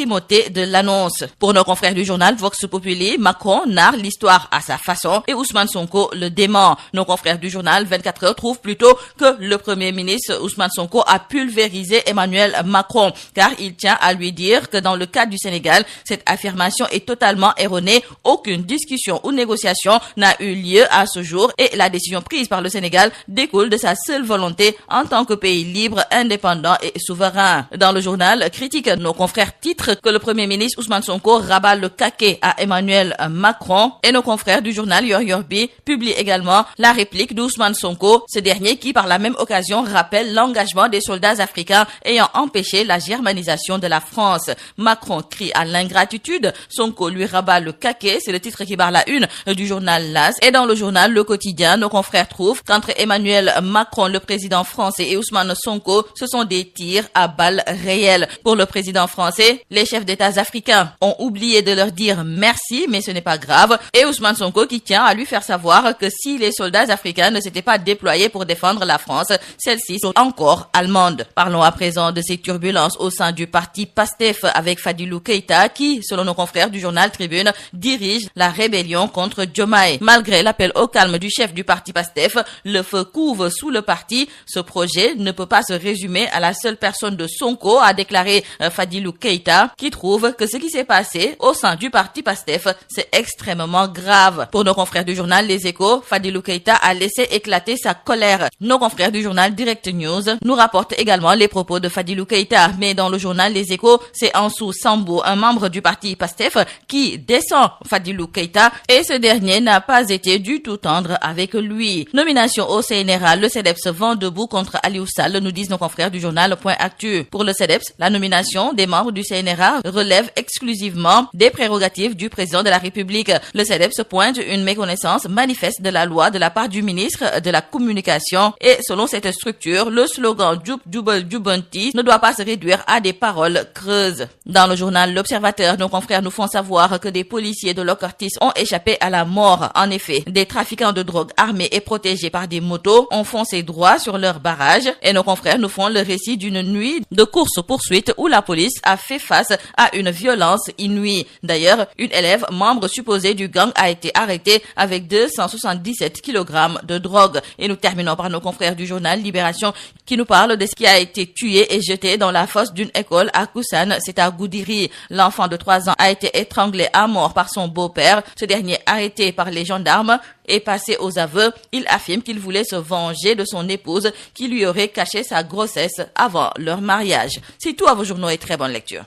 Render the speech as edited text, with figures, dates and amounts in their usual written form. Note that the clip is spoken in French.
primauté de l'annonce. Pour nos confrères du journal Vox Populi, Macron narre l'histoire à sa façon et Ousmane Sonko le dément. Nos confrères du journal 24 heures trouvent plutôt que le premier ministre Ousmane Sonko a pulvérisé Emmanuel Macron, car il tient à lui dire que dans le cas du Sénégal, cette affirmation est totalement erronée. Aucune discussion ou négociation n'a eu lieu à ce jour et la décision prise par le Sénégal découle de sa seule volonté en tant que pays libre, indépendant et souverain. Dans le journal Critique, nos confrères titrent que le premier ministre Ousmane Sonko rabat le caquet à Emmanuel Macron et nos confrères du journal Yor Yorbi publient également la réplique d'Ousmane Sonko, ce dernier qui par la même occasion rappelle l'engagement des soldats africains ayant empêché la germanisation de la France. Macron crie à l'ingratitude, Sonko lui rabat le caquet, c'est le titre qui barre la une du journal L'As. Et dans le journal Le Quotidien, nos confrères trouvent qu'entre Emmanuel Macron, le président français, et Ousmane Sonko, ce sont des tirs à balles réelles. Pour le président français, les chefs d'État africains ont oublié de leur dire merci, mais ce n'est pas grave. Et Ousmane Sonko qui tient à lui faire savoir que si les soldats africains ne s'étaient pas déployés pour défendre la France, celles-ci sont encore allemandes. Parlons à présent de ces turbulences au sein du parti PASTEF avec Fadilou Keïta qui, selon nos confrères du journal Tribune, dirige la rébellion contre Diomaye. Malgré l'appel au calme du chef du parti PASTEF, le feu couve sous le parti. Ce projet ne peut pas se résumer à la seule personne de Sonko, a déclaré Fadilou Keïta, qui trouve que ce qui s'est passé au sein du parti PASTEF, c'est extrêmement grave. Pour nos confrères du journal Les Échos, Fadilou Keïta a laissé éclater sa colère. Nos confrères du journal Direct News nous rapportent également les propos de Fadilou Keïta, mais dans le journal Les Échos, c'est Ansou Sambou, un membre du parti PASTEF, qui descend Fadilou Keïta et ce dernier n'a pas été du tout tendre avec lui. Nomination au CNRA, le CEDEPS vend debout contre Aliou Sall, nous disent nos confrères du journal Point Actu. Pour le CEDEPS, la nomination des membres du CNRA relève exclusivement des prérogatives du président de la République. Le CEDEPS pointe une méconnaissance manifeste de la loi de la part du ministre de la Communication et selon cette structure, le slogan Djoub Djoubel Djoubanti ne doit pas se réduire à des paroles creuses. Dans le journal L'Observateur, nos confrères nous font savoir que des policiers de Locartis ont échappé à la mort. En effet, des trafiquants de drogue armés et protégés par des motos ont foncé droit sur leur barrage et nos confrères nous font le récit d'une nuit de course-poursuite où la police a fait face à une violence inouïe. D'ailleurs, une élève membre supposée du gang a été arrêtée avec 277 kg de drogue. Et nous terminons par nos confrères du journal Libération qui nous parle de ce qui a été tué et jeté dans la fosse d'une école à Koussan, c'est à Goudiri. L'enfant de 3 ans a été étranglé à mort par son beau-père. Ce dernier, arrêté par les gendarmes, est passé aux aveux. Il affirme qu'il voulait se venger de son épouse qui lui aurait caché sa grossesse avant leur mariage. C'est tout à vos journaux et très bonne lecture.